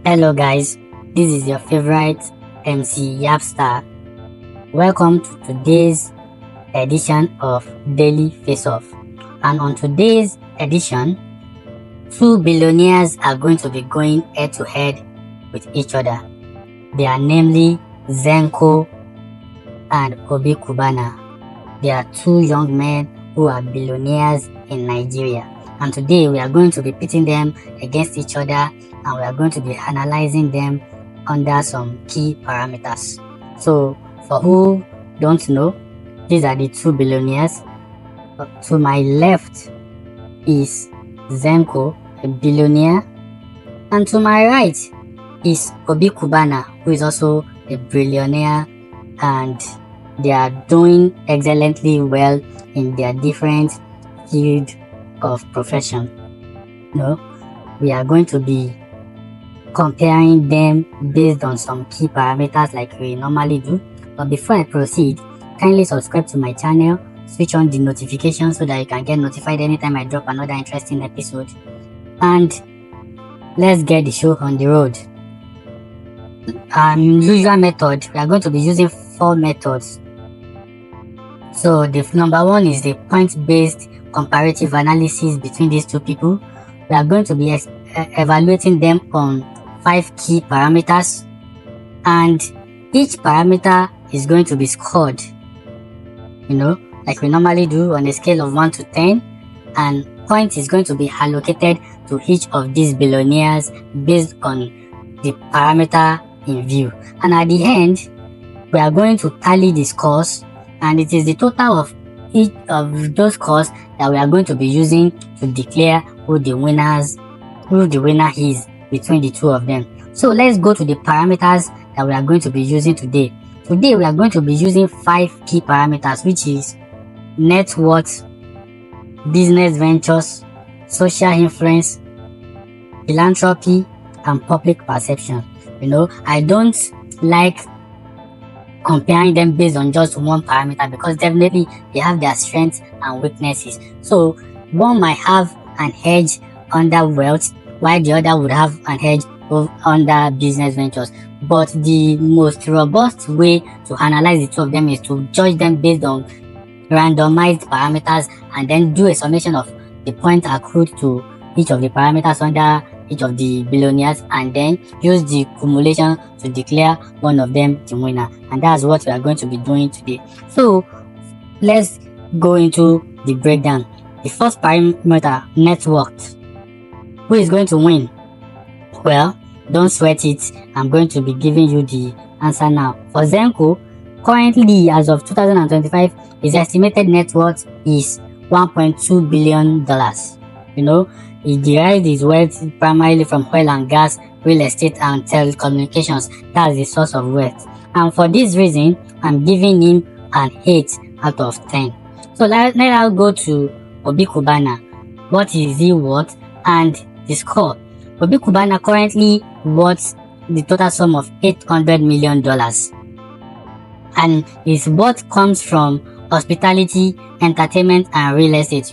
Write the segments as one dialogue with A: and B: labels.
A: Hello guys, this is your favorite MC Yapstar. Welcome to today's edition of Daily Face Off. And on today's edition, two billionaires are going to be going head to head with each other. They are namely Zenco and Obi Cubana. They are two young men who are billionaires in Nigeria. And today we are going to be pitting them against each other, and we are going to be analyzing them under some key parameters. So for who don't know, these are the two billionaires. To my left is Zenco, a billionaire, and to my right is Obi Cubana, who is also a billionaire, and they are doing excellently well in their different field of profession. We are going to be comparing them based on some key parameters like we normally do. But before I proceed, kindly subscribe to my channel, switch on the notifications so that you can get notified anytime I drop another interesting episode, and let's get the show on the road. Usual method, we are going to be using 4 methods. So the number one is the point-based comparative analysis between these two people. We are going to be evaluating them on 5 key parameters, and each parameter is going to be scored, like we normally do on a scale of 1 to 10, and point is going to be allocated to each of these billionaires based on the parameter in view. And at the end, we are going to tally the scores, and it is the total of each of those scores that we are going to be using to declare who the winner is between the two of them. So let's go to the parameters that we are going to be using today. Today we are going to be using 5 key parameters, which is net worth, business ventures, social influence, philanthropy, and public perception. I don't like comparing them based on just one parameter, because definitely they have their strengths and weaknesses. So one might have an edge under wealth, while the other would have an edge under business ventures. But the most robust way to analyze the two of them is to judge them based on randomized parameters, and then do a summation of the points accrued to each of the parameters under each of the billionaires, and then use the cumulation to declare one of them the winner. And that's what we are going to be doing today. So let's go into the breakdown. The first parameter, net worth. Who is going to win? Well, don't sweat it. I'm going to be giving you the answer now. For Zenco, currently as of 2025, his estimated net worth is $1.2 billion. He derives his wealth primarily from oil and gas, real estate, and telecommunications. That's the source of wealth. And for this reason, I'm giving him an 8 out of 10. So let's now go to Obi Cubana. What is he worth and the score? Obi Cubana currently worth the total sum of $800 million. And his worth comes from hospitality, entertainment, and real estate.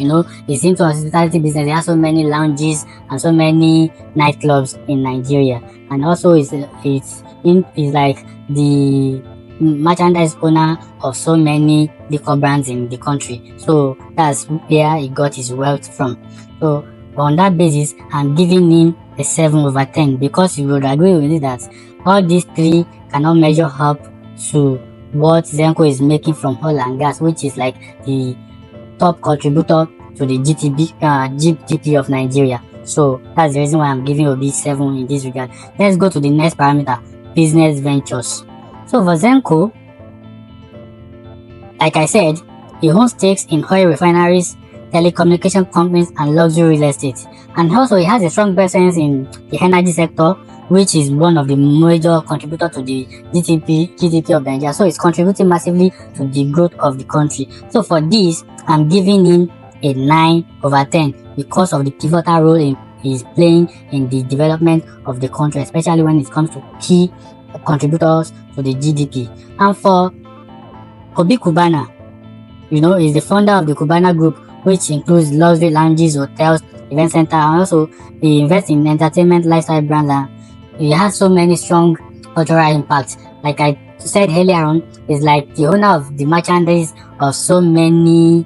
A: He's into hospitality business. He has so many lounges and so many nightclubs in Nigeria, and also he's like the merchandise owner of so many liquor brands in the country. So that's where he got his wealth from. So on that basis, I'm giving him a 7 over 10, because you would agree with me that all these 3 cannot measure up to what Zenco is making from oil and gas, which is like the top contributor to the GDP of Nigeria. So that's the reason why I'm giving Obi 7 in this regard. Let's go to the next parameter, business ventures. So for Zenco, like I said, he owns stakes in oil refineries, telecommunication companies, and luxury real estate. And also he has a strong presence in the energy sector, which is one of the major contributors to the GDP of Nigeria. So it's contributing massively to the growth of the country. So for this, I'm giving him a 9 over 10 because of the pivotal role he is playing in the development of the country, especially when it comes to key contributors to the GDP. And for Obi Cubana, is the founder of the Cubana Group, which includes luxury lounges, hotels, event center, and also he invests in entertainment, lifestyle brands, and he has so many strong cultural impacts. Like I said earlier on, is like the owner of the merchandise of so many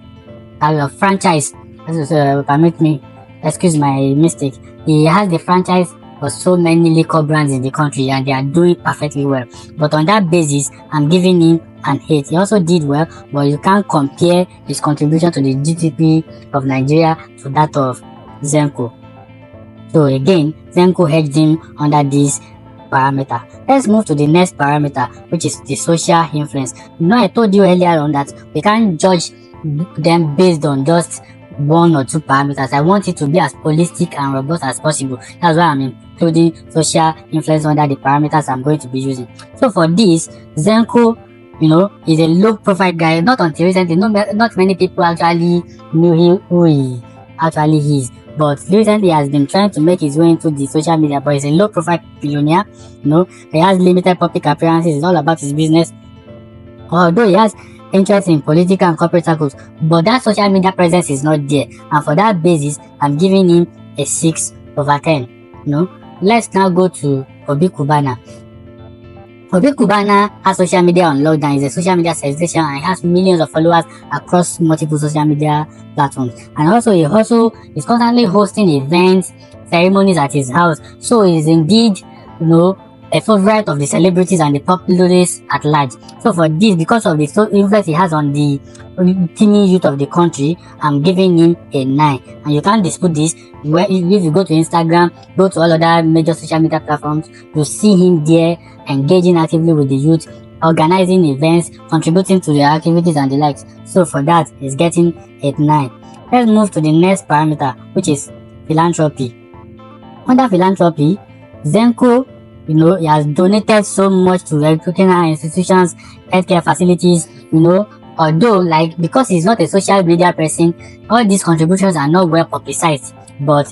A: franchise. Permit me, excuse my mistake. He has the franchise for so many liquor brands in the country, and they are doing perfectly well. But on that basis, I'm giving him an 8. He also did well, but you can't compare his contribution to the GDP of Nigeria to that of Zenco. So again, Zenco hedged him under this parameter. Let's move to the next parameter, which is the social influence. I told you earlier on that we can't judge them based on just 1 or 2 parameters. I want it to be as holistic and robust as possible. That's why I'm including social influence under the parameters I'm going to be using. So for this, Zenco, is a low profile guy. Not until recently, not many people actually knew who he actually is. But recently he has been trying to make his way into the social media, but he's a low profile billionaire. He has limited public appearances. It's all about his business. Although he has interest in political and corporate circles, but that social media presence is not there. And for that basis, I'm giving him a 6/10. Let's now go to Obi Cubana. Obi Cubana has social media on lockdown. He's a social media sensation and he has millions of followers across multiple social media platforms. And also he is constantly hosting events, ceremonies at his house. So he's indeed, a favorite of the celebrities and the populace at large. So for this, because of the influence he has on the teeny youth of the country, I'm giving him a 9. And you can't dispute this. If you go to Instagram, go to all other major social media platforms, you see him there engaging actively with the youth, organizing events, contributing to their activities and the likes. So for that, he's getting a 9. Let's move to the next parameter, which is philanthropy. Under philanthropy, Zenco, he has donated so much to educational institutions, healthcare facilities, although because he's not a social media person, all these contributions are not well publicized. But,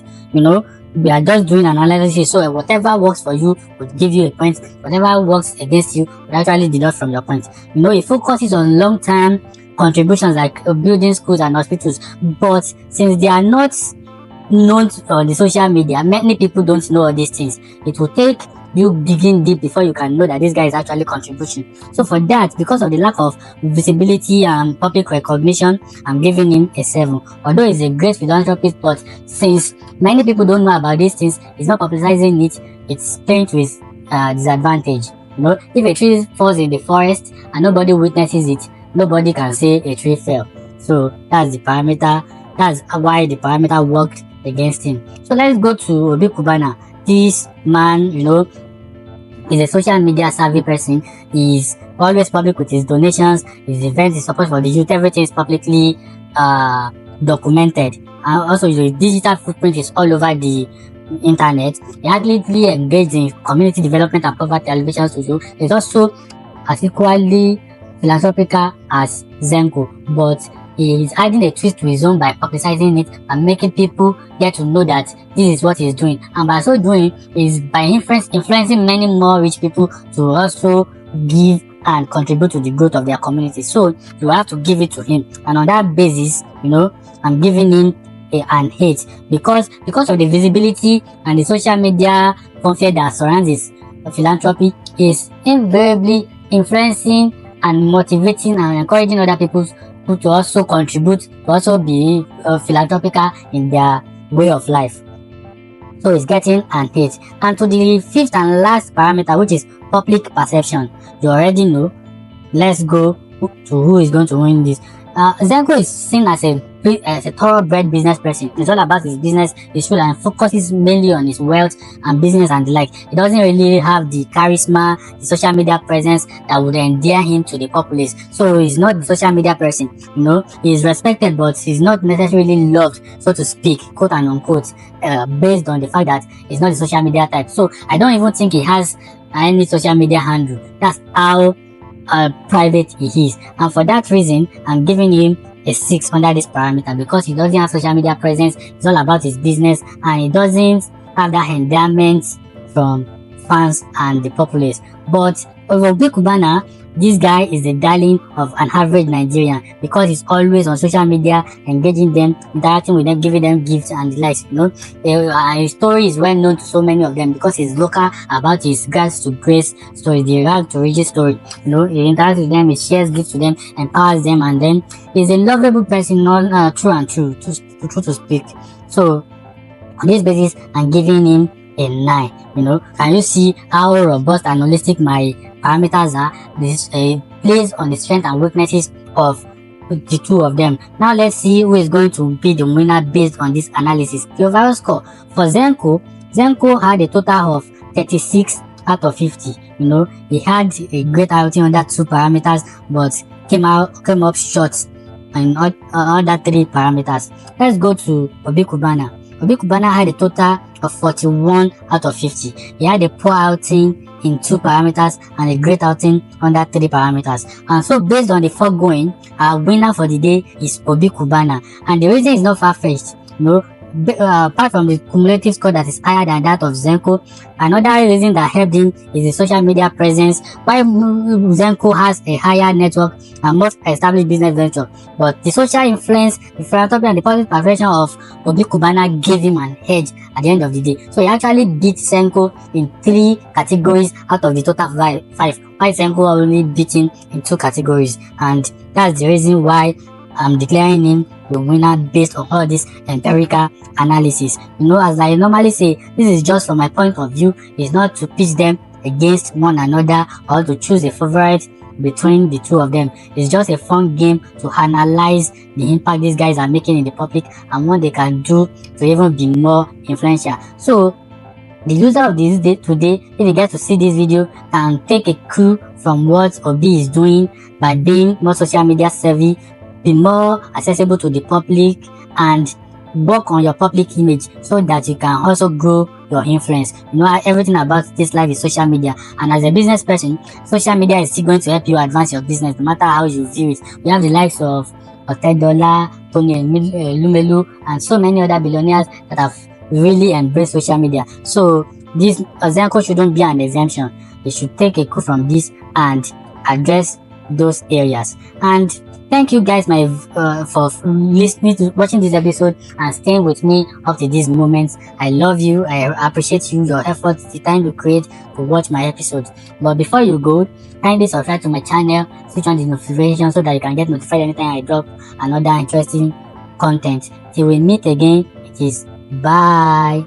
A: we are just doing an analysis, so whatever works for you would give you a point, whatever works against you would actually deduct from your point. It focuses on long-term contributions like building schools and hospitals, but since they are not known on the social media, many people don't know all these things. It will take you digging deep before you can know that this guy is actually contributing. So for that, because of the lack of visibility and public recognition, I'm giving him a 7. Although he's a great philanthropist, but since many people don't know about these things, he's not publicizing it, it's playing to his disadvantage. If a tree falls in the forest and nobody witnesses it, nobody can say a tree fell. So that's the parameter. That's why the parameter worked against him. So let's go to Obi Cubana. This man, is a social media savvy person. He's always public with his donations, his events, his support for the youth. Everything is publicly documented. And also his digital footprint is all over the internet. He actively engaged in community development and poverty alleviation social. He's also as equally philanthropical as Zenco, but he is adding a twist to his own by publicizing it and making people get to know that this is what he's doing. And by so doing, is by influencing many more rich people to also give and contribute to the growth of their community. So you have to give it to him. And on that basis, I'm giving him an 8 because of the visibility and the social media fanfare that surrounds his philanthropy is invariably influencing and motivating and encouraging other people to also contribute, to also be philanthropical in their way of life. So it's getting an 8. And to the 5th and last parameter, which is public perception. You already know. Let's go to who is going to win this. Zenco is seen as a thoroughbred business person. It's all about his business, his role, and focuses mainly on his wealth and business and the like. He doesn't really have the charisma, the social media presence that would endear him to the populace. So he's not the social media person. He's respected, but he's not necessarily loved, so to speak, quote and unquote, based on the fact that he's not the social media type. So I don't even think he has any social media handle. That's how private he is, and for that reason I'm giving him a 6 under this parameter because he doesn't have social media presence. It's all about his business and he doesn't have that endearment from fans and the populace. But Obi Cubana this guy is the darling of an average Nigerian because he's always on social media, engaging them, interacting with them, giving them gifts and the likes. His story is well known to so many of them because he's local about his grass to grace story, the rag to riches story. He interacts with them, he shares gifts to them, empowers them, and then he's a lovable person, not true and true to speak. So on this basis, I'm giving him a 9. Can you see how robust and holistic my parameters are? This plays on the strengths and weaknesses of the two of them. Now let's see who is going to be the winner based on this analysis. The overall score for Zenco had a total of 36 out of 50. He had a great outing on that 2 parameters, but came up short on other 3 parameters. Let's go to Obi Cubana. Obi Cubana had a total of 41 out of 50. He had a poor outing in 2 parameters and a great outing under 3 parameters. And so based on the foregoing, our winner for the day is Obi Cubana. And the reason is not far-fetched. Apart from the cumulative score that is higher than that of Zenco, another reason that helped him is the social media presence. While Zenco has a higher network and more established business venture, but the social influence, the philanthropy, and the positive perception of Obi Cubana gave him an edge at the end of the day. So he actually beat Zenco in 3 categories out of the total 5. While Zenco only beat him in 2 categories, and that's the reason why I'm declaring him the winner based on all this empirical analysis. As I normally say, this is just from my point of view. It's not to pitch them against one another or to choose a favorite between the two of them. It's just a fun game to analyze the impact these guys are making in the public and what they can do to even be more influential. So the user of this day today, if you get to see this video, can take a clue from what Obi is doing by being more social media savvy, be more accessible to the public, and work on your public image so that you can also grow your influence. Everything about this life is social media, and as a business person, social media is still going to help you advance your business no matter how you view it. We have the likes of Otedola, Tony Lumelu, and so many other billionaires that have really embraced social media. So this Zenco shouldn't be an exemption. They should take a cue from this and address those areas. And thank you guys for watching this episode and staying with me up to these moments. I love you. I appreciate you, your efforts, the time you create to watch my episodes. But before you go, kindly subscribe to my channel, switch on the notification so that you can get notified anytime I drop another interesting content. Till we meet again, it is bye.